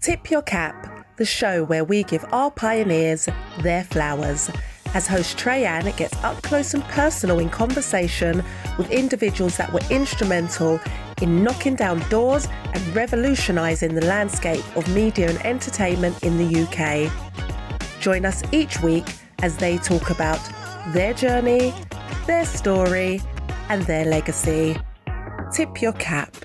Tip Your Cap, the show where we give our pioneers their flowers. As host Trey Ann gets up close and personal in conversation with individuals that were instrumental in knocking down doors and revolutionising the landscape of media and entertainment in the UK. Join us each week as they talk about their journey, their story, and their legacy. Tip your cap.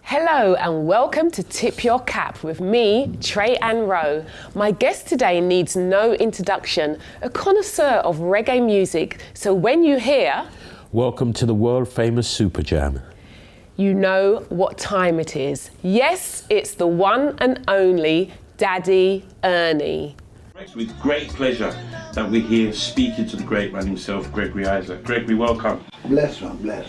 Hello and welcome to Tip Your Cap with me, Trey Ann Rowe. My guest today needs no introduction, a connoisseur of reggae music, so when you hear... Welcome to the world famous Super Jam. You know what time it is. Yes, it's the one and only Daddy Ernie. It's with great pleasure that we're here speaking to the great man himself, Gregory Isaac. Gregory, welcome. Bless, man, bless.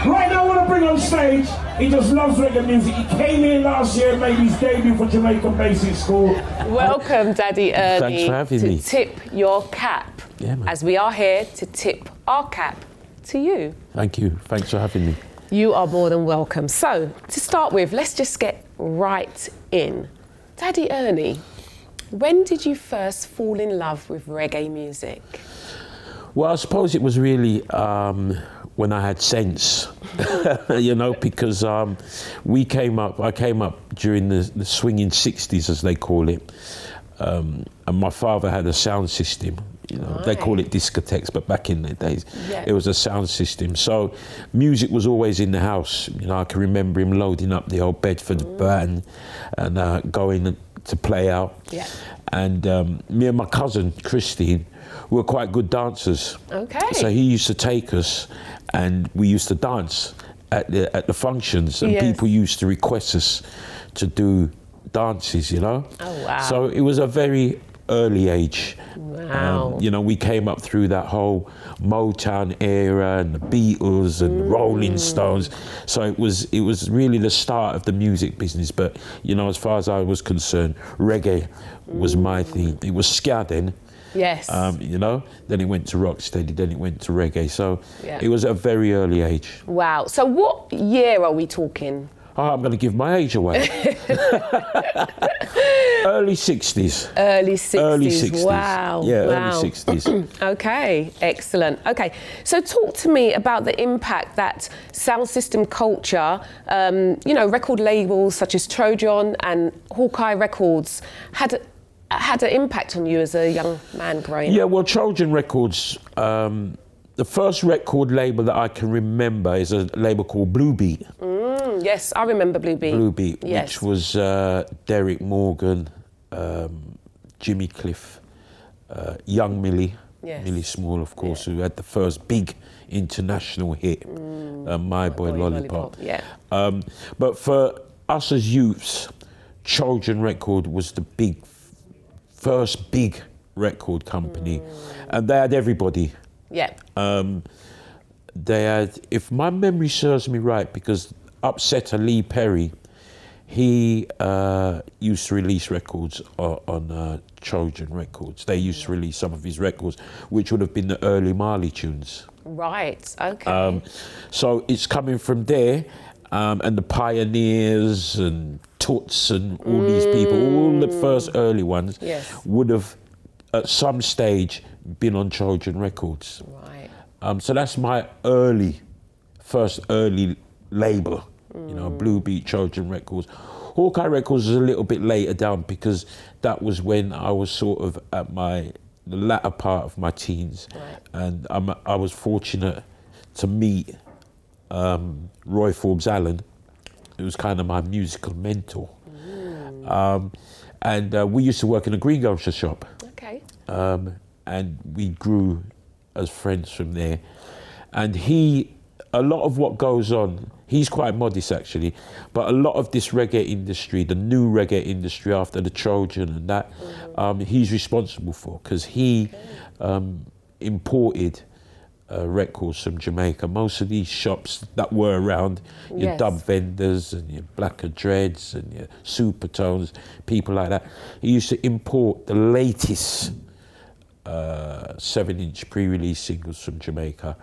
Right now I want to bring on stage, he just loves reggae music. He came here last year, made his debut for Jamaican Basic School. Welcome, Daddy Ernie, Thanks for having me. Tip Your Cap, Yeah, man. as we are here to tip our cap to you. Thank you. Thanks for having me. You are more than welcome. So, to start with, let's just get right in. Daddy Ernie, when did you first fall in love with reggae music? Well, I suppose it was really when I had sense, you know, because I came up during the swinging 60s, as they call it, and my father had a sound system. You know, Right. They call it discotheques, but back in the days, Yeah. it was a sound system. So music was always in the house. You know, I can remember him loading up the old Bedford van and going to play out. Yeah. And me and my cousin, Christine, were quite good dancers. Okay. So he used to take us and we used to dance at the functions, and Yes. people used to request us to do dances, you know? Oh, wow. So it was a very early age. Wow. You know, we came up through that whole Motown era and the Beatles and the Rolling Stones. So it was really the start of the music business. But, you know, as far as I was concerned, reggae was my thing. It was ska then. Yes. You know, then it went to rocksteady, then it went to reggae. So Yeah. it was at a very early age. Wow. So what year are we talking? Oh, I'm going to give my age away. Early 60s. Early 60s. Early 60s. Wow. Yeah, wow. early 60s. Okay, excellent. Okay, so talk to me about the impact that sound system culture, you know, record labels such as Trojan and Hawkeye Records had an impact on you as a young man growing Yeah, up. well, Trojan Records, the first record label that I can remember is a label called Blue Beat. Yes, I remember Blue Beat. Blue Beat, Yes. which was Derek Morgan, Jimmy Cliff, young Millie, Yes. Millie Small, of course, who had the first big international hit, My Boy Lollipop. Yeah. But for us as youths, Trojan Record was the first big record company, and they had everybody. Yeah. They had, if my memory serves me right, because Upsetter Lee Perry, he used to release records on Trojan Records. They used to release some of his records, which would have been the early Marley tunes. Right. Okay. So it's coming from there, and the Pioneers and Toots and all these people, all the first early ones, Yes. would have at some stage been on Trojan Records. Right. So that's my first early label, you know, Blue Beat, Trojan Records. Hawkeye Records was a little bit later down because that was when I was sort of at the latter part of my teens. Right. And I was fortunate to meet Roy Forbes Allen, who was kind of my musical mentor. And we used to work in a greengrocer shop. Okay. And we grew as friends from there. And he a lot of what goes on, he's quite modest actually, but a lot of this reggae industry, the new reggae industry after the Trojan and that, he's responsible for, because he imported records from Jamaica. Most of these shops that were around, your dub vendors and your Black Dreads and your Supertones, people like that, he used to import the latest 7-inch pre-release singles from Jamaica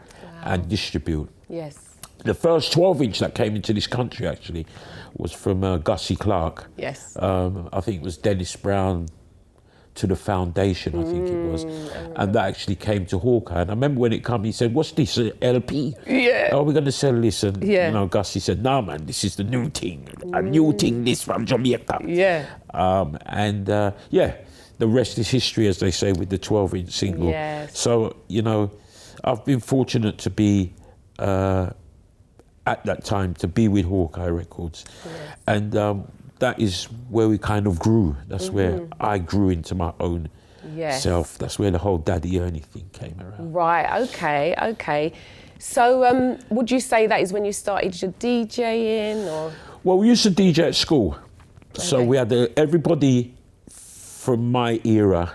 and distribute. Yes. The first 12-inch that came into this country actually was from Gussie Clarke. Yes. I think it was Dennis Brown to the Foundation, I think it was. And that actually came to Hawkeye. And I remember when it came, he said, "What's this, LP? Yeah. Are we going to sell this?" And you know, Gussie said, "No, man, this is the new thing. A new thing, this from Jamaica." Yeah. The rest is history, as they say, with the 12-inch single. Yes. So, you know, I've been fortunate to be, at that time, to be with Hawkeye Records. Yes. And that is where we kind of grew. That's where I grew into my own self. That's where the whole Daddy Ernie thing came around. Right, okay. So would you say that is when you started your DJing, or? Well, we used to DJ at school. Okay. So we had everybody from my era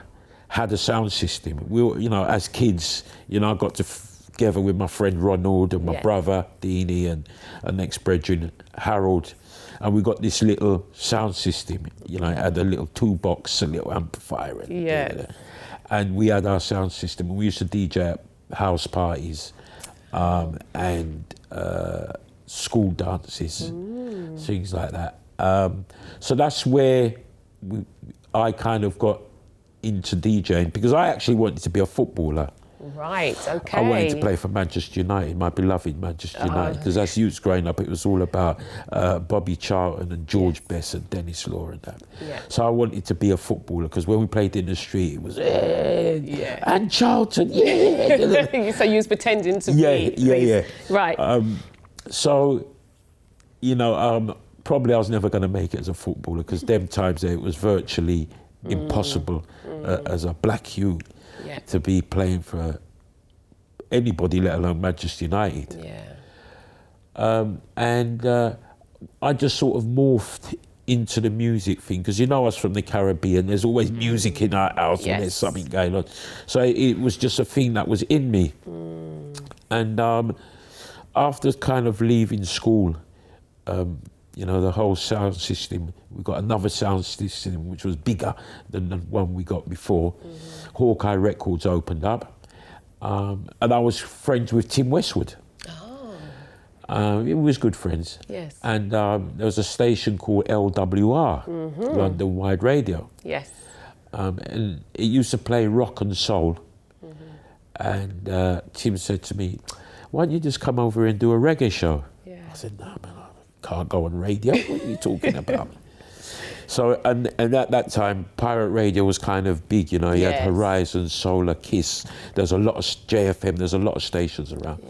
had a sound system. We were, you know, as kids, you know, I got together with my friend Ronald and my brother Deanie and an ex-brethren Harold, and we got this little sound system. You know, it had a little toolbox, a little amplifier, and we had our sound system. And we used to DJ at house parties and school dances, things like that. So that's where I kind of got into DJing, because I actually wanted to be a footballer. Right, okay. I wanted to play for Manchester United, my beloved Manchester United, because as youths growing up, it was all about Bobby Charlton and George Best and Dennis Law and that. Yeah. So I wanted to be a footballer, because when we played in the street, it was, and Charlton, So you was pretending to be. Yeah. Right. So, you know, probably I was never going to make it as a footballer, because them times there, it was virtually impossible as a black youth to be playing for anybody, let alone Manchester United. I just sort of morphed into the music thing, because you know us from the Caribbean, there's always music in our house when there's something going on. So it was just a thing that was in me. And after kind of leaving school, you know, the whole sound system, we got another sound system which was bigger than the one we got before. Hawkeye Records opened up, and I was friends with Tim Westwood. We was good friends. Yes. And there was a station called LWR, London Wide Radio. Yes. And it used to play rock and soul. And Tim said to me, "Why don't you just come over and do a reggae show?" I said, "No, man, can't go on radio. What are you talking about?" So, and at that time, pirate radio was kind of big, you know. You had Horizon, Solar, Kiss. There's a lot of JFM. There's a lot of stations around.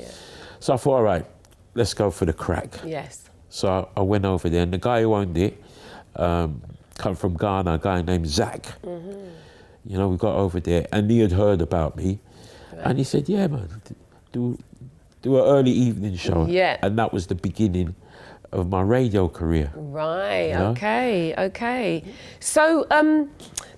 So I thought, all right, let's go for the crack. Yes. So I went over there, and the guy who owned it, come from Ghana, a guy named Zach. You know, we got over there, and he had heard about me, and he said, "Yeah, man, do an early evening show." And that was the beginning of my radio career. Right, you know? Okay. So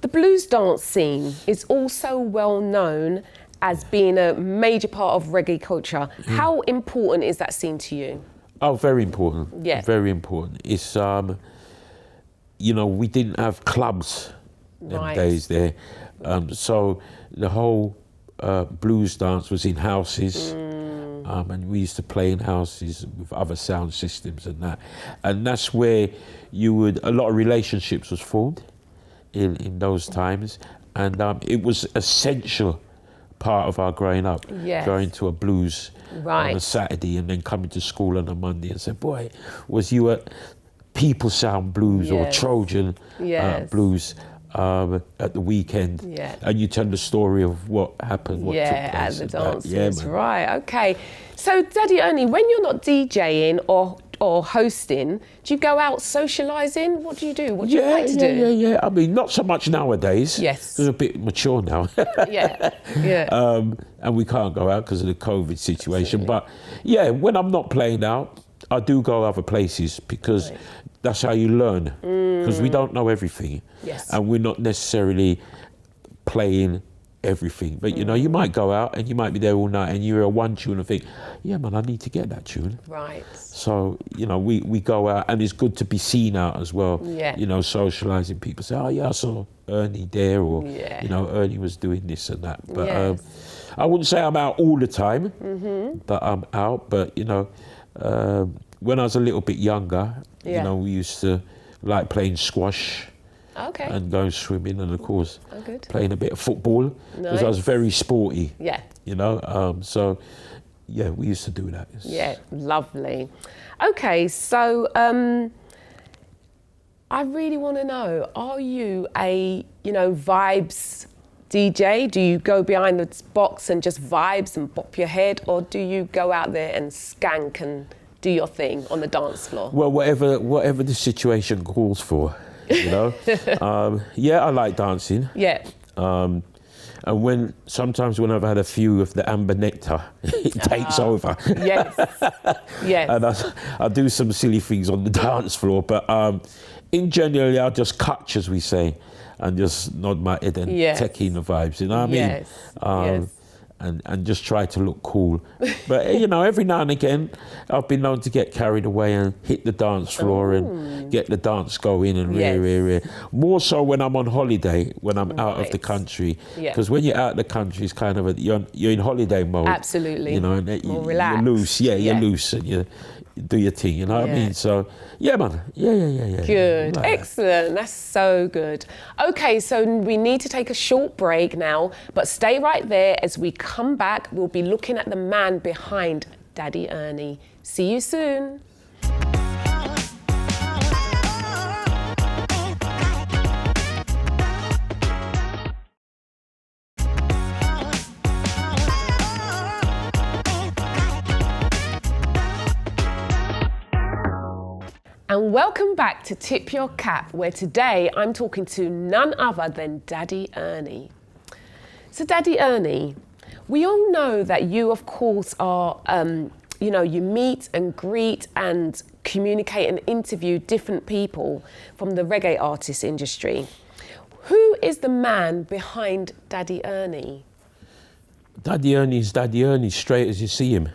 the blues dance scene is also well known as being a major part of reggae culture. How important is that scene to you? Oh, very important. Yeah. Very important. It's, you know, we didn't have clubs them days there. So the whole blues dance was in houses. And we used to play in houses with other sound systems and that. And that's where a lot of relationships was formed in those times. And it was essential part of our growing up, going to a blues on a Saturday and then coming to school on a Monday and say, "Boy, was you at People Sound Blues or Trojan Blues?" At the weekend, and you tell the story of what happened, what took place at the dances. Right, okay. So, Daddy Ernie, when you're not DJing or or hosting, do you go out socialising? What do you do? What do you like to do? Yeah. I mean, not so much nowadays. Yes. Because we're a bit mature now. Yeah. And we can't go out because of the COVID situation. Absolutely. But yeah, when I'm not playing out, I do go other places because that's how you learn. Because we don't know everything. Yes. And we're not necessarily playing everything. But, you know, you might go out and you might be there all night and you hear one tune and think, yeah, man, I need to get that tune. Right. So, you know, we go out and it's good to be seen out as well. Yeah. You know, socialising. People say, oh, yeah, I saw Ernie there or, Yeah. you know, Ernie was doing this and that. But Yes. I wouldn't say I'm out all the time, but I'm out. But, you know, when I was a little bit younger, you know, we used to like playing squash. Okay. And going swimming and, of course, good. playing a bit of football because I was very sporty. Yeah. You know, so, yeah, we used to do that. Yeah, lovely. Okay, so I really want to know, are you a, you know, vibes DJ? Do you go behind the box and just vibes and bop your head, or do you go out there and skank and do your thing on the dance floor? Well, whatever the situation calls for, you know. Yeah, I like dancing. Yeah. And sometimes when I've had a few of the amber nectar, it takes over. Yes. Yes. And I do some silly things on the dance floor, but in general, I just catch, as we say, and just nod my head and take in the vibes. You know what I mean? Yes. And just try to look cool. But, you know, every now and again, I've been known to get carried away and hit the dance floor and get the dance going and really. More so when I'm on holiday, when I'm out of the country. Because when you're out of the country, it's kind of, you're in holiday mode. Absolutely. You know, and More relaxed. you're loose. Yeah, you're loose and you do your thing, you know what I mean? So, yeah, man. Yeah. Good. Like Excellent. That's so good. Okay, so we need to take a short break now, but stay right there. As we come back, we'll be looking at the man behind Daddy Ernie. See you soon. And welcome back to Tip Your Cap, where today I'm talking to none other than Daddy Ernie. So Daddy Ernie, we all know that you, of course, are, you know, you meet and greet and communicate and interview different people from the reggae artist industry. Who is the man behind Daddy Ernie? Daddy Ernie's Daddy Ernie, straight as you see him.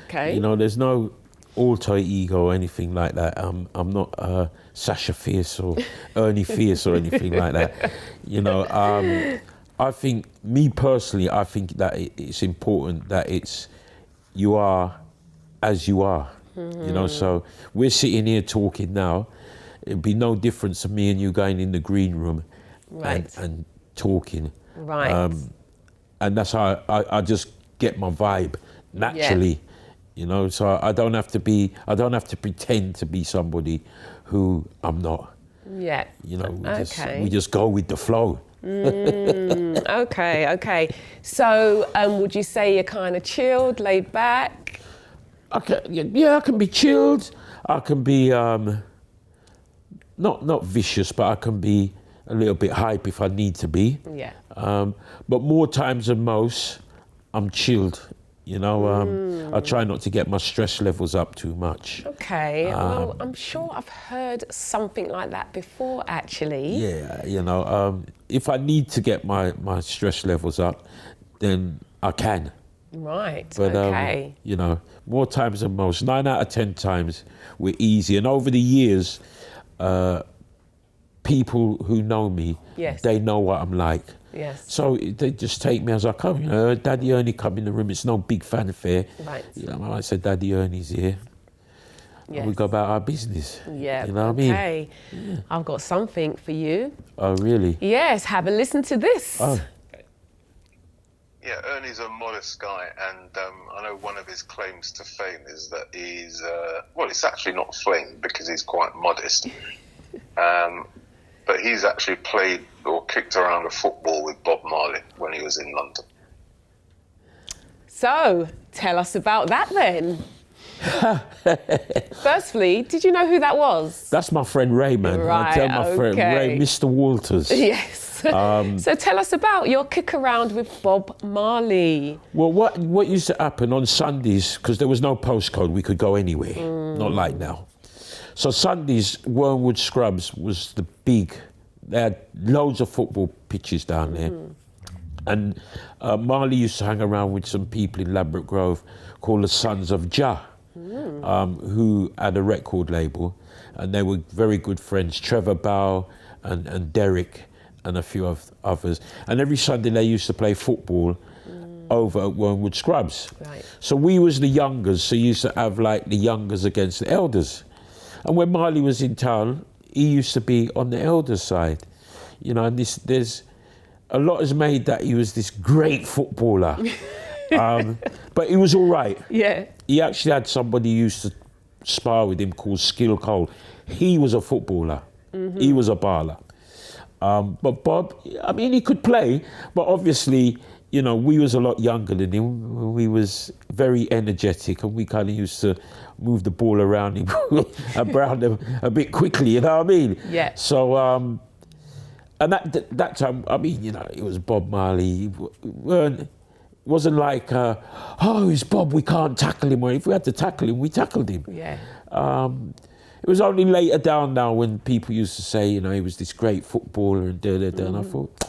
Okay. You know, there's no alter ego or anything like that. I'm not Sasha Fierce or Ernie Fierce or anything like that. You know, I think, me personally, I think that it's important that you are as you are. You know, so we're sitting here talking now. It'd be no difference to me and you going in the green room and talking. Right. And that's how I just get my vibe naturally. Yeah. You know, so I don't have to pretend to be somebody who I'm not. Yeah. You know, we just go with the flow. Okay. So, would you say you're kind of chilled, laid back? I can be chilled. I can be not vicious, but I can be a little bit hype if I need to be. Yeah. But more times than most, I'm chilled. You know, I try not to get my stress levels up too much. Okay, well, I'm sure I've heard something like that before, actually. Yeah, you know, if I need to get my stress levels up, then I can. Right, But, okay. you know, more times than most, 9 out of 10 times, we're easy. And over the years, people who know me, they know what I'm like. Yes. So they just take me as I come. You know, Daddy Ernie come in the room. It's no big fanfare. Right. You know, I said, Daddy Ernie's here. Yes. And we go about our business. Yeah. You know what I mean? Okay. Yeah. I've got something for you. Oh, really? Yes. Have a listen to this. Oh. Yeah, Ernie's a modest guy, and I know one of his claims to fame is that he's well, it's actually not fame because he's quite modest. But he's actually played or kicked around a football with Bob Marley when he was in London. So, tell us about that then. Firstly, did you know who that was? That's my friend Ray, man. Right, I tell my friend Ray, Mr. Walters. Yes. So tell us about your kick around with Bob Marley. Well, what used to happen on Sundays, because there was no postcode, we could go anywhere, not like now. So Sundays, Wormwood Scrubs was the big, they had loads of football pitches down there. And Marley used to hang around with some people in Ladbroke Grove called the Sons of Jah, who had a record label, and they were very good friends, Trevor Bow and Derek and a few others. And every Sunday they used to play football over at Wormwood Scrubs. Right. So we was the youngers, so you used to have like the youngers against the elders. And when Marley was in town, he used to be on the elders' side. You know, and there's a lot is made that he was this great footballer. But he was all right. Yeah. He actually had somebody who used to spar with him called Skill Cole. He was a footballer. He was a baller. But Bob, I mean, he could play, but obviously, you know, we was a lot younger than him. We was very energetic, and we kind of used to move the ball around him around him a bit quickly, you know what I mean? Yeah. So, and that time, I mean, you know, it was Bob Marley. It wasn't like, oh, it's Bob, we can't tackle him. Or if we had to tackle him, we tackled him. Yeah. It was only later down now when people used to say, you know, he was this great footballer and da-da-da, and I thought,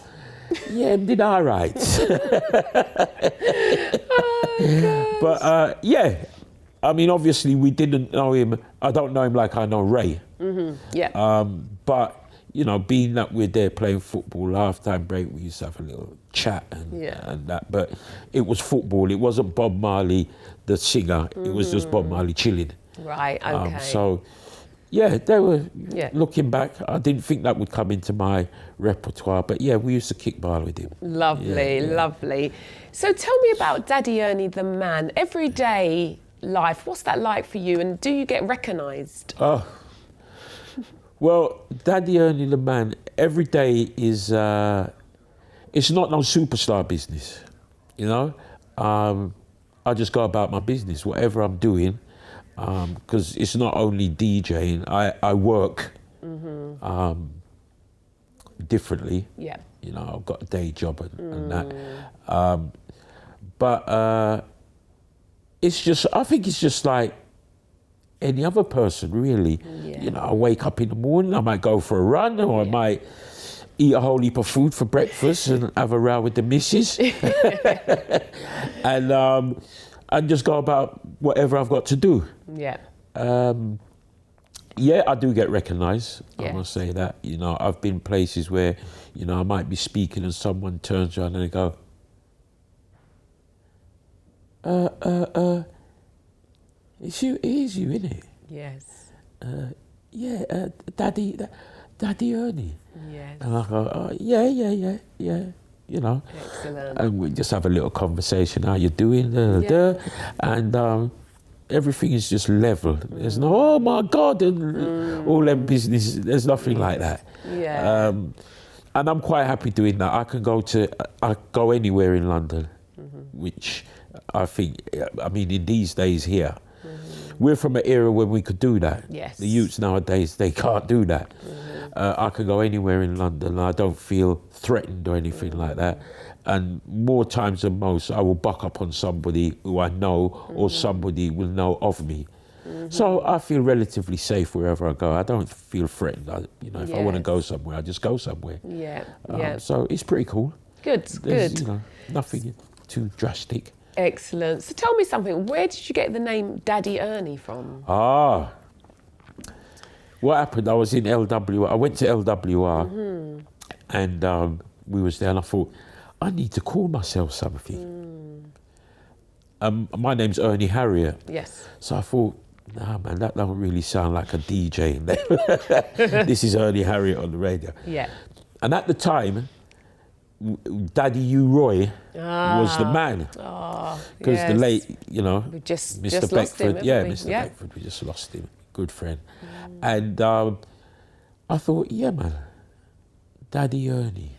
yeah, he did all right. But, yeah, I mean, obviously we didn't know him. I don't know him like I know Ray. Yeah. But, you know, being that we're there playing football, half-time break, we used to have a little chat and that. But it was football. It wasn't Bob Marley, the singer. It was just Bob Marley chilling. Right, okay. So, yeah, they were, looking back, I didn't think that would come into my repertoire. But, yeah, we used to kick ball with him. Lovely, lovely. So tell me about Daddy Ernie the man. Everyday life, what's that like for you? And do you get recognised? Oh. Well, Daddy Ernie the man, every day is, it's not no superstar business, you know? I just go about my business, whatever I'm doing, because it's not only DJing, I work differently. Yeah. You know, I've got a day job and that. But it's just, I think it's just like any other person, really. Yeah. You know, I wake up in the morning, I might go for a run, or I might eat a whole heap of food for breakfast and have a row with the missus. And just go about whatever I've got to do. Yeah. Yeah, I do get recognised, I Yeah. must say that. You know, I've been places where, you know, I might be speaking and someone turns around and they go, it is you, innit? Yes. Yeah, Daddy Ernie. Yes. And I go, yeah, you know. Excellent. And we just have a little conversation, how you doing, and everything is just level. There's no, oh my God, and all them business, there's nothing like that. Yeah. And I'm quite happy doing that. I go anywhere in London, which I think, I mean, in these days here, we're from an era when we could do that. Yes. The youths nowadays, they can't do that. I can go anywhere in London and I don't feel threatened or anything like that. And more times than most, I will buck up on somebody who I know or somebody will know of me. So I feel relatively safe wherever I go. I don't feel threatened. If I want to go somewhere, I just go somewhere. Yeah. So it's pretty cool. Good. There's, you know, nothing too drastic. Excellent. So tell me something. Where did you get the name Daddy Ernie from? What happened? I was in LWR. I went to LWR, and we was there, and I thought, I need to call myself something. My name's Ernie Harriott. Yes. So I thought, nah, man, that don't really sound like a DJ. This is Ernie Harriott on the radio. Yeah. And at the time, Daddy U. Roy was the man. Because the late, you know, We just Mr. lost Beckford. him, Yeah, haven't we? Mr. Yeah. Beckford, we just lost him. Good friend. And I thought, yeah, man, Daddy Ernie.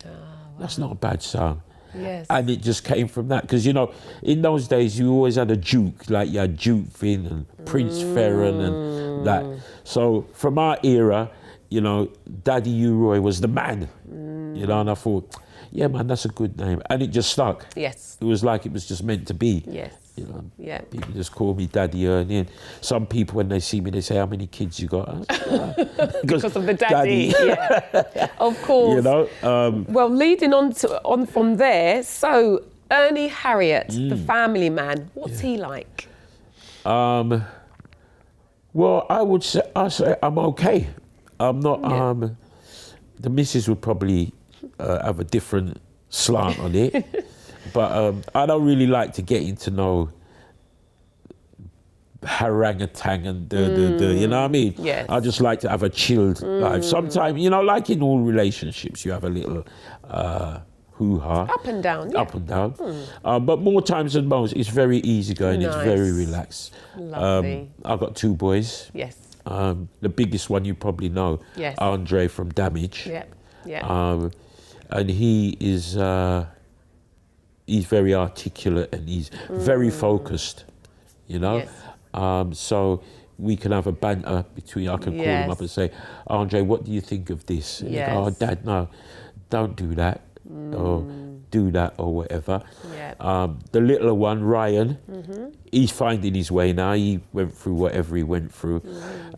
That's not a bad sound. Yes. And it just came from that. Because, you know, in those days, you always had a Duke, like you had Duke Finn and Prince Ferran and that. So from our era, you know, Daddy U-Roy was the man, you know, and I thought, yeah, man, that's a good name. And it just stuck. Yes. It was like it was just meant to be. Yes. You know, Yeah. people just call me Daddy Ernie. And some people, when they see me, they say, how many kids you got? I say, Because of the daddy. Yeah. Of course. You know? Well, leading on from there, so Ernie Harriott, the family man, what's he like? Well, I say I'm okay. I'm not, the missus would probably have a different slant on it. But I don't really like to get into no harangatang and you know what I mean? Yes. I just like to have a chilled life. Sometimes, you know, like in all relationships, you have a little hoo-ha. Up and down. Yeah. Up and down. But more times than most, it's very easygoing. Nice. It's very relaxed. Lovely. I've got 2 boys. Yes. The biggest one you probably know, Yes. Andre from Damage. Yep. Yeah. And he is, he's very articulate and he's very focused, you know? Yes. So we can have a banter between, I can call him up and say, Andre, what do you think of this? And Yes. he go, oh, Dad, no, don't do that. Or do that or whatever. Yeah. The littler one, Ryan, he's finding his way now. He went through whatever he went through,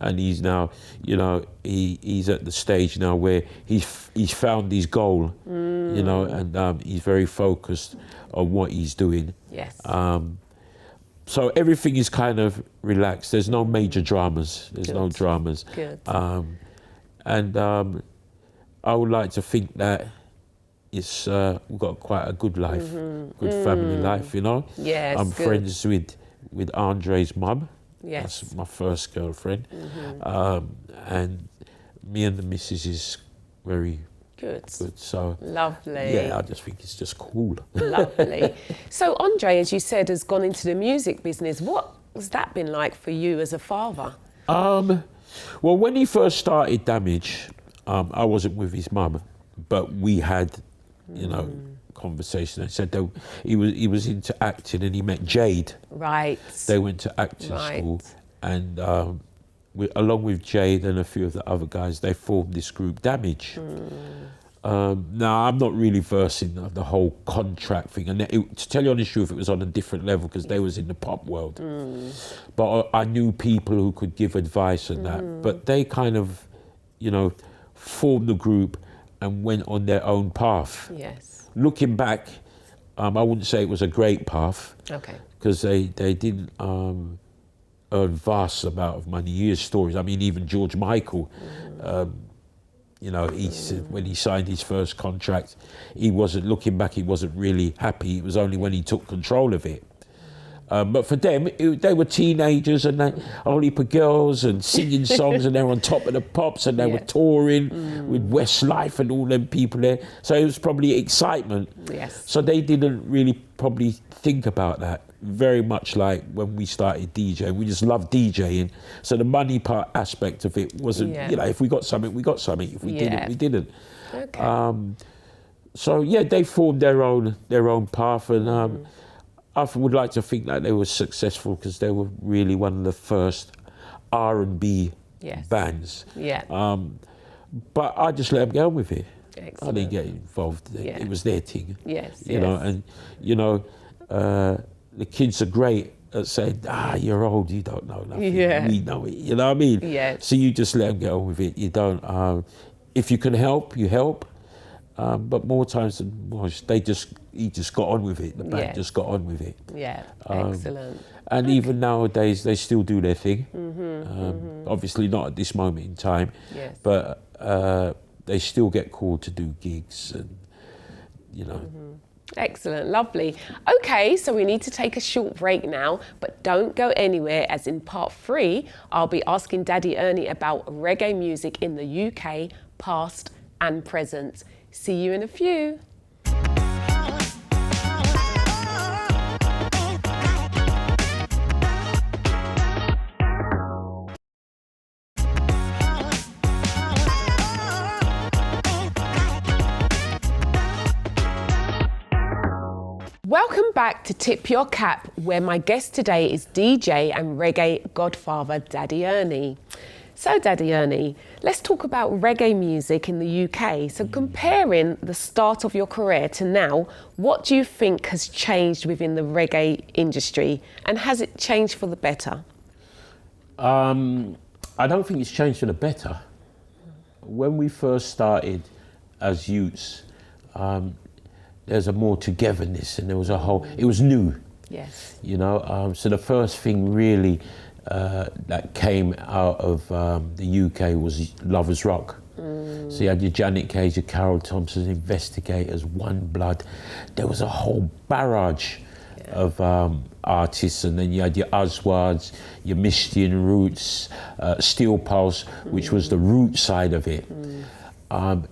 and he's now, you know, he's at the stage now where he's found his goal, you know, and he's very focused on what he's doing. Yes. So everything is kind of relaxed. There's no major dramas. There's no dramas. Good. And I would like to think that it's we've got quite a good life, good family life, you know. Yes, I'm good. friends with Andre's mum. Yes. That's my first girlfriend. And me and the missus is very Good. good. So Lovely. yeah, I just think it's just cool. Lovely. So Andre, as you said, has gone into the music business. What has that been like for you as a father? Well, when he first started Damage, I wasn't with his mum, but we had, you know, conversation. I said that he was into acting, and he met Jade. Right. They went to acting school, and along with Jade and a few of the other guys, they formed this group, Damage. Now, I'm not really versed in the whole contract thing, and to tell you honest truth, it was on a different level because they was in the pop world. But I knew people who could give advice and that. But they kind of, you know, formed the group and went on their own path. Yes. Looking back, I wouldn't say it was a great path. Okay. Because they didn't earn vast amount of money. You hear stories. I mean, even George Michael, you know, he said when he signed his first contract, he wasn't, looking back, he wasn't really happy. It was only when he took control of it. But for them, they were teenagers and they only for girls and singing songs and they were on top of the pops and they were touring with Westlife and all them people there. So it was probably excitement. Yes. So they didn't really probably think about that. Very much like when we started DJing, we just loved DJing. So the money part aspect of it wasn't, you know, if we got something, we got something. If we didn't, we didn't. Okay. So yeah, they formed their own path, and I would like to think that they were successful because they were really one of the first R&B bands. Yeah. But I just let them go with it. Excellent. I didn't get involved. It was their thing. Yes. You know, and you know, the kids are great at saying, you're old, you don't know nothing. Yeah. We know it. You know what I mean? Yes. So you just let them get on with it. You don't. If you can help, you help. But more times than most, he just got on with it. The band just got on with it. Yeah, excellent. And even nowadays, they still do their thing. Obviously not at this moment in time, but they still get called to do gigs and, you know. Excellent, lovely. Okay, so we need to take a short break now, but don't go anywhere, as in part 3, I'll be asking Daddy Ernie about reggae music in the UK, past and present. See you in a few. Welcome back to Tip Your Cap, where my guest today is DJ and reggae godfather Daddy Ernie. So Daddy Ernie, let's talk about reggae music in the UK. So comparing the start of your career to now, what do you think has changed within the reggae industry, and has it changed for the better? I don't think it's changed for the better. When we first started as youths, there's a more togetherness, and there was it was new. Yes. You know, so the first thing really that came out of the UK was Lovers Rock. So you had your Janet Cage, your Carol Thompson, Investigators, One Blood. There was a whole barrage of artists, and then you had your Oswards, your Mistian Roots, Steel Pulse, which was the root side of it. And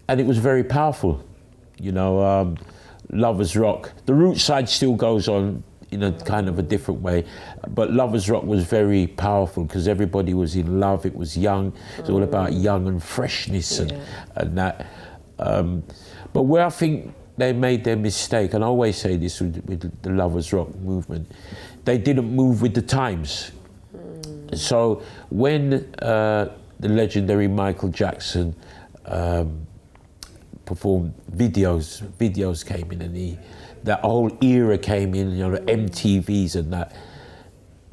it was very powerful, you know. Lovers Rock, the root side still goes on in a kind of a different way, but Lovers Rock was very powerful because everybody was in love, it was young, it was all about young and freshness and that. But where I think they made their mistake, and I always say this with the Lovers Rock movement, they didn't move with the times. So when the legendary Michael Jackson performed, videos came in, and that whole era came in, you know, the MTVs and that.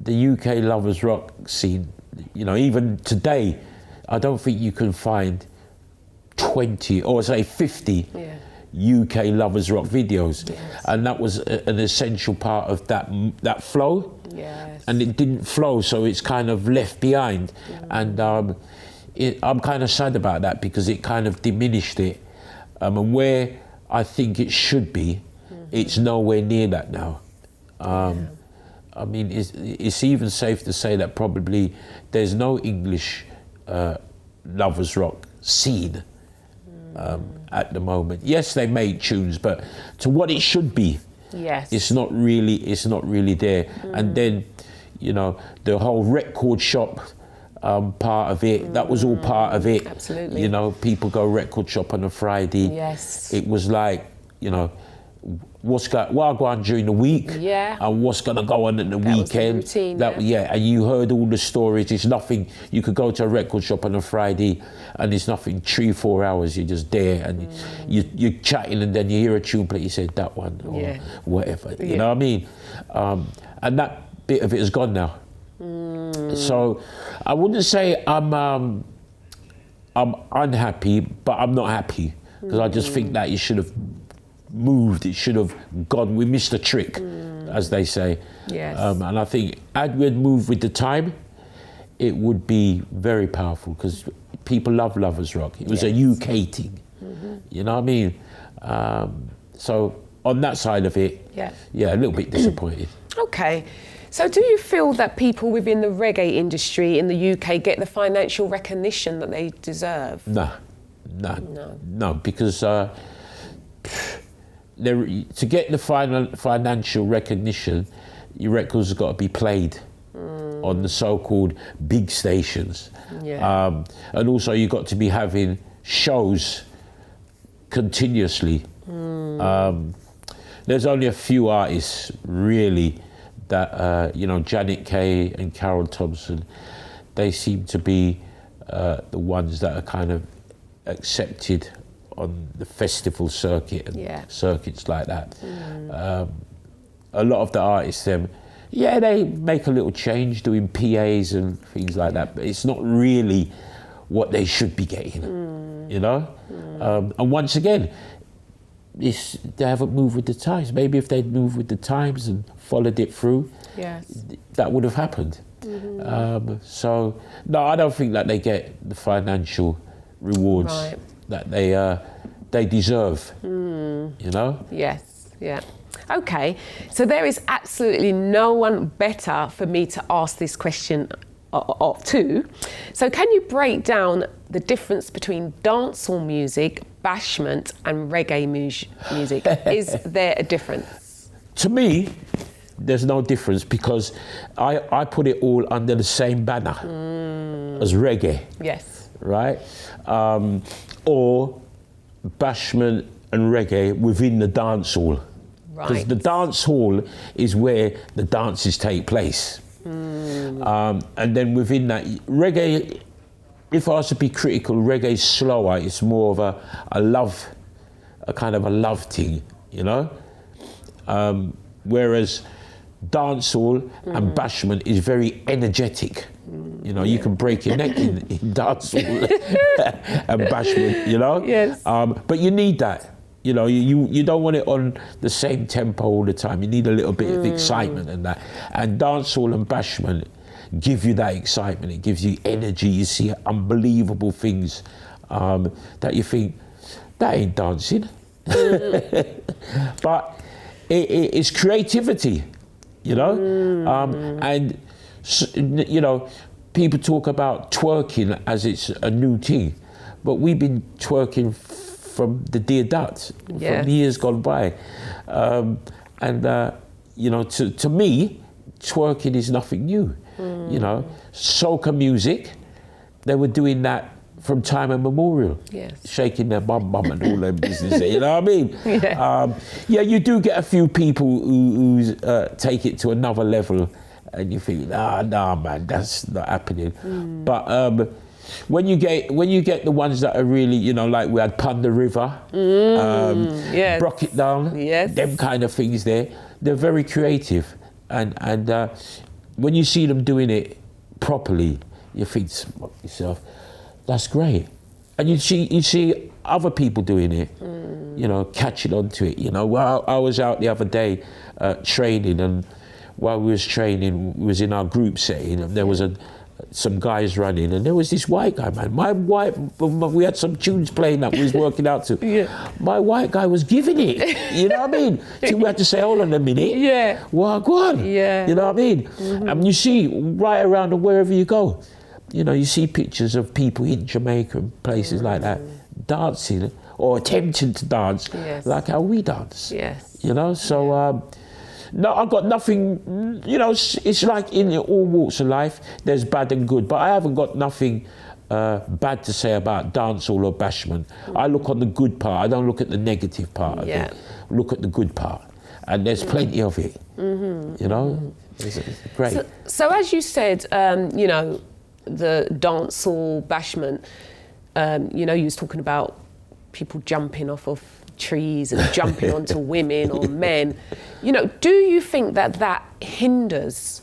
The UK Lovers Rock scene, you know, even today, I don't think you can find 20 or say 50 UK Lovers Rock videos. And that was an essential part of that flow. And it didn't flow, so it's kind of left behind. And I'm kind of sad about that because it kind of diminished it. And where I think it should be, it's nowhere near that now. I mean, it's even safe to say that probably there's no English Lovers Rock scene at the moment. Yes, they made tunes, but to what it should be, it's not really there. And then, you know, the whole record shop part of it, that was all part of it. Absolutely. You know, people go record shop on a Friday. It was like, you know, what I go on during the week and what's going to go on at the weekend. Was the routine, and you heard all the stories. It's nothing, you could go to a record shop on a Friday and it's nothing, 3-4 hours, you're just there and you're chatting, and then you hear a tune play, you say that one or whatever, you know what I mean? And that bit of it is gone now. So I wouldn't say I'm unhappy, but I'm not happy because I just think that you should have moved, it should have gone, we missed a trick, as they say. And I think had we moved with the time, it would be very powerful because people love Lovers Rock. It was a UK thing, you know what I mean? So on that side of it, a little bit disappointed. Okay. So do you feel that people within the reggae industry in the UK get the financial recognition that they deserve? No, because to get the financial recognition, your records have got to be played on the so-called big stations. And also you've got to be having shows continuously. There's only a few artists really that, you know, Janet Kay and Carol Thompson, they seem to be the ones that are kind of accepted on the festival circuit and circuits like that. A lot of the artists, they make a little change doing PAs and things like that, but it's not really what they should be getting, you know? And once again, they haven't moved with the times. Maybe if they'd moved with the times and followed it through, that would have happened. So, no, I don't think that they get the financial rewards that they deserve, you know? Okay, so there is absolutely no one better for me to ask this question to. So can you break down the difference between dancehall music, bashment and reggae music? Is there a difference? To me, there's no difference because I put it all under the same banner as reggae. Right? Or bashment and reggae within the dancehall. Because Right. the dance hall is where the dances take place. And then within that, reggae, if I was to be critical, reggae's slower. It's more of a kind of a love thing, you know? Whereas dancehall and bashment is very energetic. You know, you can break your neck in dancehall and bashment, you know? Yes. But you need that. You know, you don't want it on the same tempo all the time. You need a little bit of excitement and that. And dancehall and bashment give you that excitement. It gives you energy. You see unbelievable things that you think, that ain't dancing. But it's creativity, you know? And, you know, people talk about twerking as it's a new thing. But we've been twerking from the dear Dutch, from years gone by. You know, to me, twerking is nothing new. You know, soca music, they were doing that from time immemorial. Yes. Shaking their bum and all their business, you know what I mean? Yeah, you do get a few people who take it to another level and you think, nah, man, that's not happening. But when you get the ones that are really, you know, like we had Pun the River, Brock It Down, them kind of things they're very creative. And when you see them doing it properly, you think to yourself, that's great. And you see other people doing it, you know, catching on to it. You know, well, I was out the other day training, and while we was training, we was in our group setting, and there was some guys running, and there was this white guy, man. We had some tunes playing that we was working out to. My white guy was giving it, you know what I mean? So we had to say, hold on a minute. Well, go on. You know what I mean? And you see right around and wherever you go, you know, you see pictures of people in Jamaica and places like that dancing or attempting to dance like how we dance. You know, so no, I've got nothing, you know, it's like in all walks of life, there's bad and good, but I haven't got nothing bad to say about dancehall or bashment. I look on the good part, I don't look at the negative part of it. Look at the good part, and there's plenty of it, you know, it's great. So as you said, you know, the dancehall, bashment, you know, you was talking about people jumping off of trees and jumping onto women or men. You know, do you think that hinders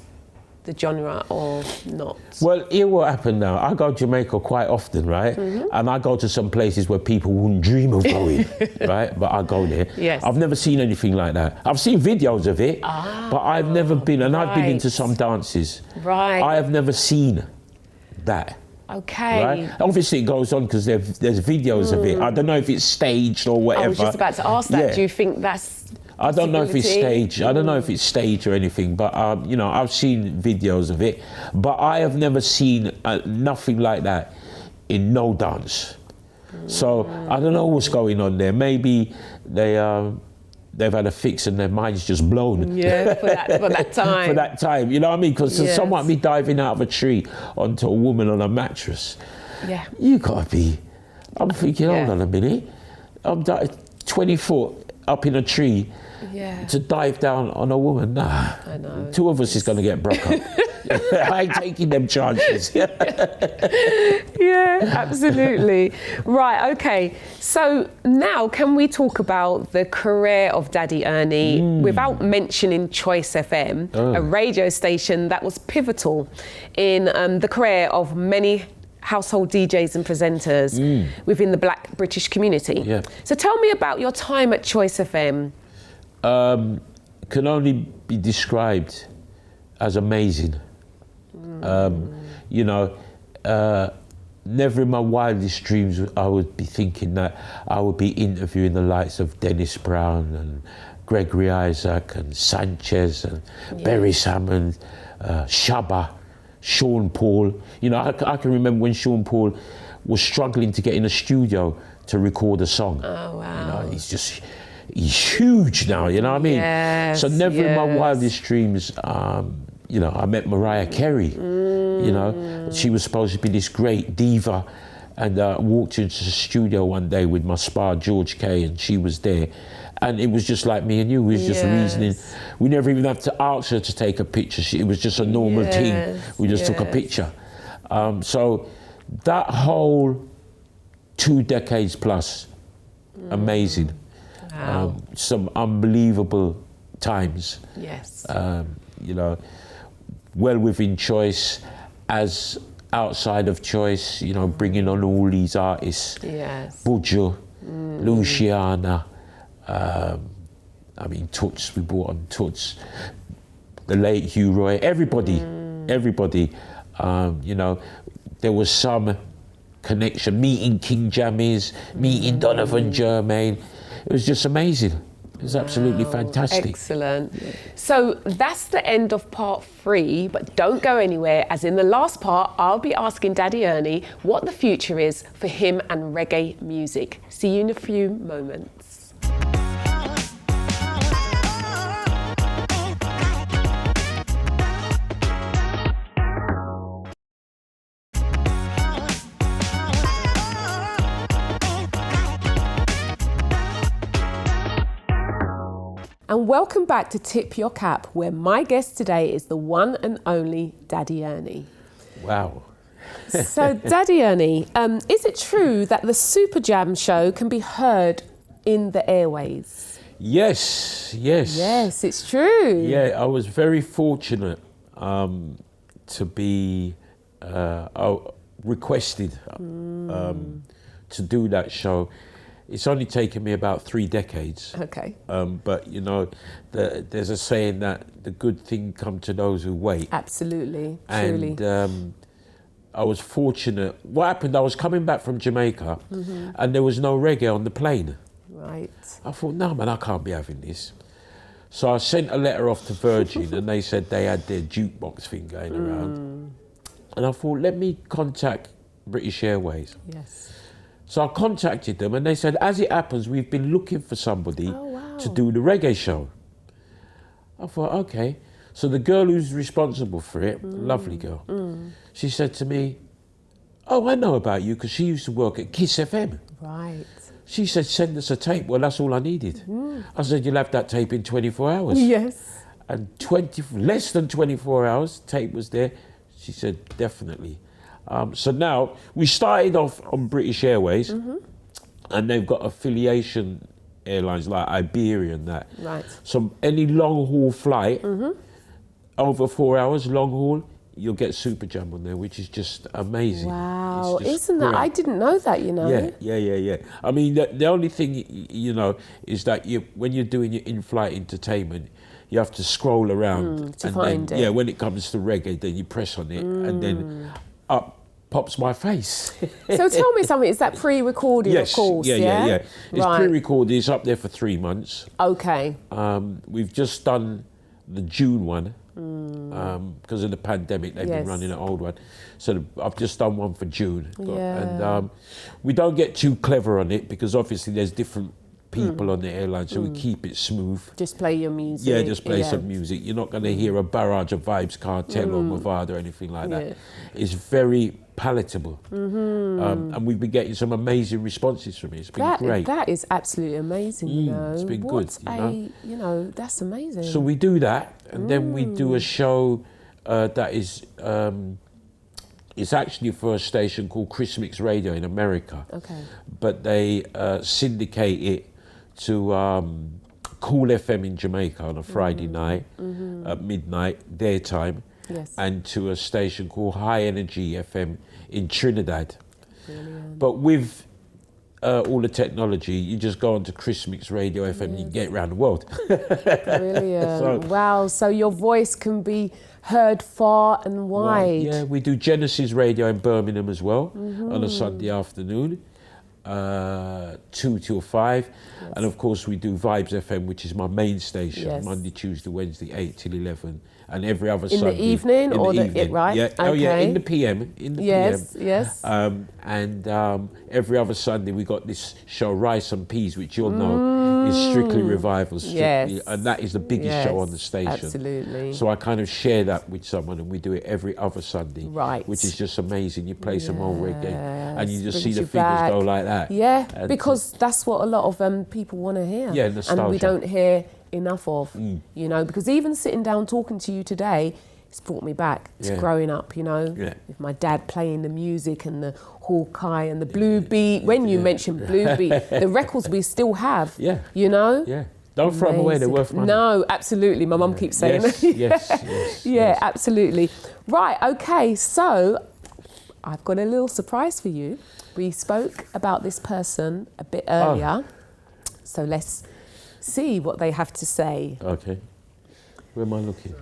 the genre or not? Well, here what happened now. I go to Jamaica quite often, right? And I go to some places where people wouldn't dream of going, right? But I go there. I've never seen anything like that. I've seen videos of it, but I've never been, and I've been into some dances. I have never seen that. Right? Obviously it goes on because there's videos of it. I don't know if it's staged or whatever. I was just about to ask that. Do you think that's I don't know if it's staged. I don't know if it's staged or anything, but you know, I've seen videos of it. But I have never seen nothing like that in no dance. So I don't know what's going on there. Maybe they've had a fix and their mind's just blown. For that time. For that time, you know what I mean? Because someone might be diving out of a tree onto a woman on a mattress. You gotta be. I'm thinking, hold on a minute. I'm 20 foot up in a tree to dive down on a woman. Nah. I know. Two of us is gonna get broke up. I ain't taking them chances. Absolutely. Right, okay. So now can we talk about the career of Daddy Ernie without mentioning Choice FM, a radio station that was pivotal in the career of many household DJs and presenters within the Black British community. So tell me about your time at Choice FM. Can only be described as amazing. You know, never in my wildest dreams I would be thinking that I would be interviewing the likes of Dennis Brown and Gregory Isaac and Sanchez and Berry Salmon, Shabba, Sean Paul. You know, I can remember when Sean Paul was struggling to get in a studio to record a song. Oh, wow. You know, he's huge now, you know what I mean? So never in my wildest dreams, you know, I met Mariah Carey, you know, she was supposed to be this great diva, and walked into the studio one day with my spa, George Kay, and she was there, And it was just like me and you. We was just reasoning. We never even had to ask her to take a picture. It was just a normal thing. We just took a picture. So that whole 2 decades plus, amazing. Wow. Some unbelievable times. Yes. You know, well within choice, as outside of choice, you know, bringing on all these artists. Yes. Buju, Luciana, I mean, Toots, we brought on Toots, the late Hugh Roy, everybody, you know, there was some connection, meeting King Jammies, meeting Donovan Germain. It was just amazing. It was absolutely fantastic. Excellent. So that's the end of part 3, but don't go anywhere, as in the last part, I'll be asking Daddy Ernie what the future is for him and reggae music. See you in a few moments. And welcome back to Tip Your Cap, where my guest today is the one and only Daddy Ernie. Wow. So, Daddy Ernie, is it true that the Super Jam show can be heard in the airways? Yes. Yes, it's true. Yeah, I was very fortunate to be requested to do that show. It's only taken me about 3 decades. Okay. But, you know, there's a saying that the good thing come to those who wait. Absolutely, truly. And I was fortunate. What happened, I was coming back from Jamaica and there was no reggae on the plane. Right. I thought, no, man, I can't be having this. So I sent a letter off to Virgin and they said they had their jukebox thing going around. And I thought, let me contact British Airways. Yes. So I contacted them and they said, as it happens, we've been looking for somebody to do the reggae show. I thought, okay. So the girl who's responsible for it, lovely girl, she said to me, oh, I know about you because she used to work at Kiss FM. Right. She said, send us a tape. Well, that's all I needed. I said, you'll have that tape in 24 hours. Yes. And less than 24 hours, tape was there. She said, definitely. So now, we started off on British Airways, and they've got affiliation airlines like Iberia and that. Right. So any long haul flight, over 4 hours, long haul, you'll get Super Jam on there, which is just amazing. Wow, It's just isn't that? great. I didn't know that, you know. Yeah. I mean, the only thing, you know, is that when you're doing your in-flight entertainment, you have to scroll around. To and find then, it. Yeah, when it comes to reggae, then you press on it, and then up pops my face. So tell me something, is that pre-recorded, Yes, of course, yeah. It's Right. pre-recorded, it's up there for 3 months. Okay. We've just done the June one, because of the pandemic, they've been running an old one. So I've just done one for June. Yeah. And we don't get too clever on it because obviously there's different people on the airline, so we keep it smooth. Just play your music. Yeah, just play some music. You're not going to hear a barrage of Vibes Cartel or Mavado or anything like that. Yeah. It's very palatable. And we've been getting some amazing responses from it. It's been great. That is absolutely amazing, you know. It's been good, you know, that's amazing. So we do that, and then we do a show that is, it's actually for a station called Chris Mix Radio in America. Okay. But they syndicate it to Cool FM in Jamaica on a Friday night at midnight, their time. Yes. And to a station called High Energy FM in Trinidad. Brilliant. But with all the technology, you just go onto Chris Mix Radio FM and you can get around the world. Brilliant. Wow, so your voice can be heard far and wide. Yeah, we do Genesis Radio in Birmingham as well on a Sunday afternoon, 2 till 5. Yes. And of course we do Vibes FM, which is my main station, Monday, Tuesday, Wednesday, 8 till 11. And every other Sunday. In the evening or the evening. Right? Yeah. Okay. Oh yeah, in the PM. In the PM. And every other Sunday we got this show Rice and Peas, which you'll know. is Strictly Revival, Strictly, Yes. and that is the biggest show on the station. Absolutely. So I kind of share that with someone, and we do it every other Sunday, Right. which is just amazing. You play some old reggae, and you just see brings the you figures back. go like that. Yeah, And because that's what a lot of people want to hear. Yeah, and nostalgia. we don't hear enough of, you know, because even sitting down talking to you today, it's brought me back to Yeah. growing up, you know, Yeah. with my dad playing the music and the Hawkeye and the Blue Beat. When you mentioned Blue Beat, the records we still have, Yeah. you know? Yeah, don't throw them away. They're worth money. No, absolutely. My mum keeps saying Yes, that. yes. Yeah, absolutely. Right, okay, so I've got a little surprise for you. We spoke about this person a bit earlier, so let's see what they have to say. Okay. Where am I looking?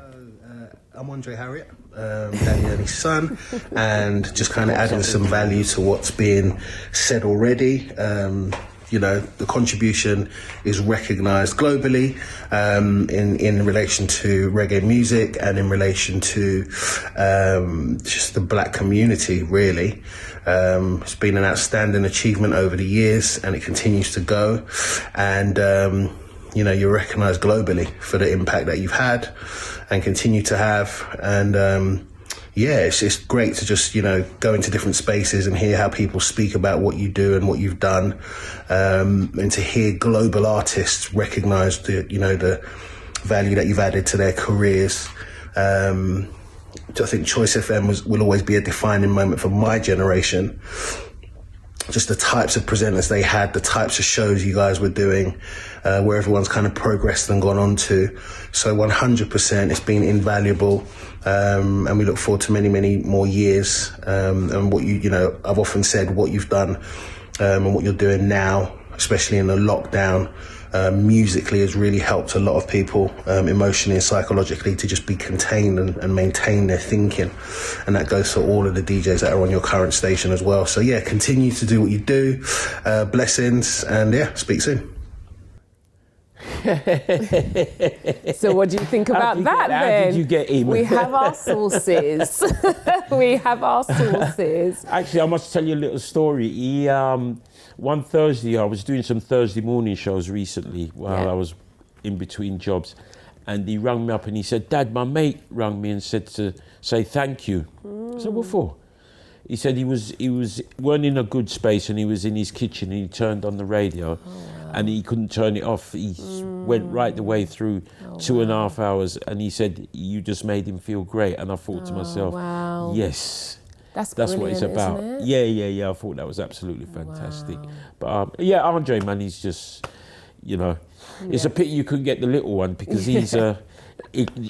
I'm Andre Harriott, Danny Ernie's son, and just kind of adding some value to what's being said already. You know, the contribution is recognised globally in relation to reggae music and in relation to just the black community, really. It's been an outstanding achievement over the years, and it continues to go. And you know, you're recognised globally for the impact that you've had and continue to have. And yeah, it's great to just, you know, go into different spaces and hear how people speak about what you do and what you've done, and to hear global artists recognise the, you know, the value that you've added to their careers. I think Choice FM will always be a defining moment for my generation. Just the types of presenters they had, the types of shows you guys were doing, where everyone's kind of progressed and gone on to. So 100%, it's been invaluable. And we look forward to many, many more years. And what you know, I've often said what you've done, and what you're doing now, especially in the lockdown, musically has really helped a lot of people, emotionally and psychologically, to just be contained and maintain their thinking. And that goes for all of the DJs that are on your current station as well. So yeah, continue to do what you do. Blessings, and yeah, speak soon. So what do you think about that How then? did you get in? We have our sources. We have our sources. Actually, I must tell you a little story. One Thursday, I was doing some Thursday morning shows recently while I was in between jobs, and he rang me up and he said, "Dad, my mate rang me and said to say thank you." I said, "What for?" He said he weren't in a good space, and he was in his kitchen and he turned on the radio, and he couldn't turn it off. He went right the way through 2.5 hours, and he said, "You just made him feel great." And I thought to myself, wow. yes. That's what it's about. isn't it? Yeah. I thought that was absolutely fantastic. But yeah, Andre, man, he's just, you know, it's a pity you couldn't get the little one, because he's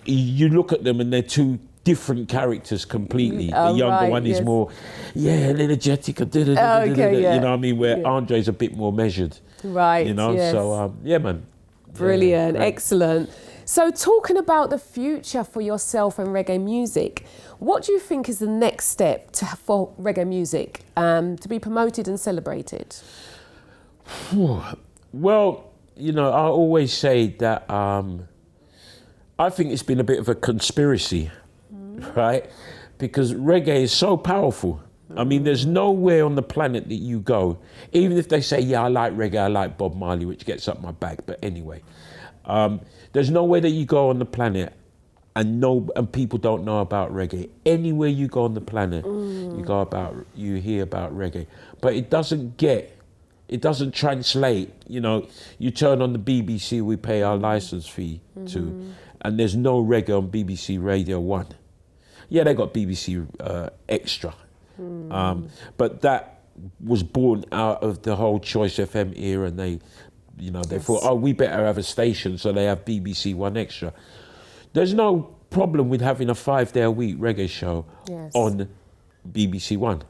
you look at them and they're two different characters completely. The younger one is more, energetic, you know what I mean? Where Andre's a bit more measured. Right. You know, so yeah, man. Brilliant, Yeah, excellent. So talking about the future for yourself and reggae music, what do you think is the next step for reggae music to be promoted and celebrated? Well, you know, I always say that I think it's been a bit of a conspiracy, right? Because reggae is so powerful. I mean, there's nowhere on the planet that you go, even if they say, yeah, I like reggae, I like Bob Marley, which gets up my back, but anyway. There's nowhere that you go on the planet and people don't know about reggae. Anywhere you go on the planet, you hear about reggae. But it doesn't translate. You know, you turn on the BBC, we pay our license fee to, and there's no reggae on BBC Radio 1. Yeah, they got BBC Extra. But that was born out of the whole Choice FM era, and they thought, oh, we better have a station, so they have BBC One Extra. There's no problem with having a 5-day-a-week reggae show on BBC One.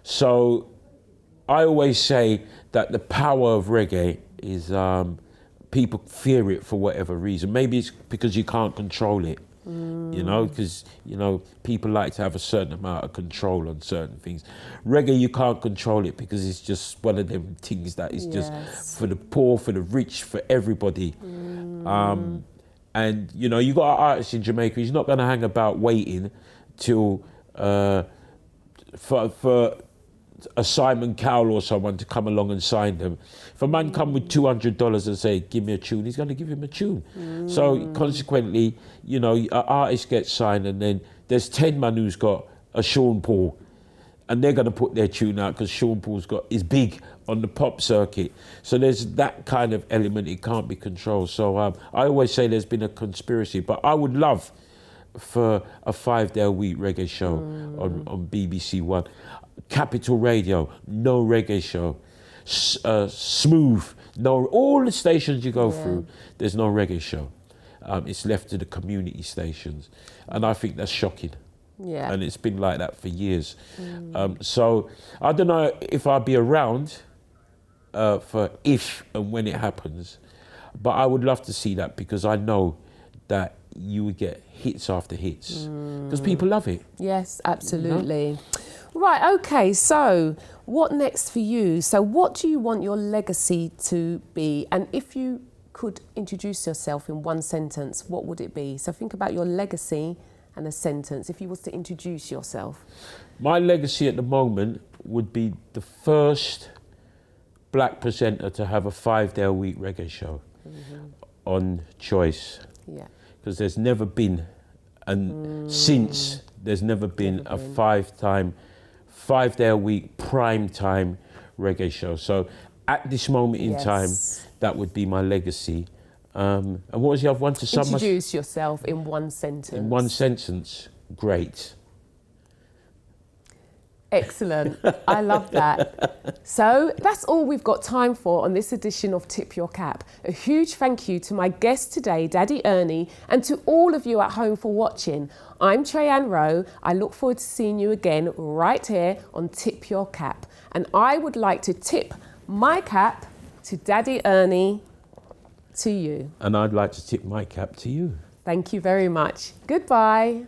So I always say that the power of reggae is people fear it for whatever reason. Maybe it's because you can't control it. You know, because, you know, people like to have a certain amount of control on certain things. Reggae, you can't control it because it's just one of them things that is just for the poor, for the rich, for everybody. And, you know, you got an artist in Jamaica, he's not going to hang about waiting till for a Simon Cowell or someone to come along and sign them. If a man come with $200 and say, give me a tune, he's going to give him a tune. So consequently, you know, an artist gets signed and then there's 10 man who's got a Sean Paul and they're going to put their tune out because Sean Paul's is big on the pop circuit. So there's that kind of element, it can't be controlled. So I always say there's been a conspiracy, but I would love for a 5-day-a-week reggae show on BBC One. Capital Radio, no reggae show. Smooth, no. All the stations you go through, there's no reggae show. It's left to the community stations, and I think that's shocking. Yeah. And it's been like that for years. So I don't know if I'll be around for if and when it happens, but I would love to see that because I know that you would get hits after hits because people love it. Yes, absolutely. You know? Right, okay, so what next for you? So what do you want your legacy to be? And if you could introduce yourself in one sentence, what would it be? So think about your legacy and a sentence, if you was to introduce yourself. My legacy at the moment would be the first black presenter to have a 5-day-a-week reggae show on Choice. Yeah. Because there's never been, and since there's never been a 5-day-a-week prime time reggae show. So at this moment in time, that would be my legacy. And what was the other one to sum? Introduce yourself in one sentence. In one sentence, great. Excellent. I love that. So that's all we've got time for on this edition of Tip Your Cap. A huge thank you to my guest today, Daddy Ernie, and to all of you at home for watching. I'm Treyanne Rowe. I look forward to seeing you again right here on Tip Your Cap. And I would like to tip my cap to Daddy Ernie, to you. And I'd like to tip my cap to you. Thank you very much. Goodbye.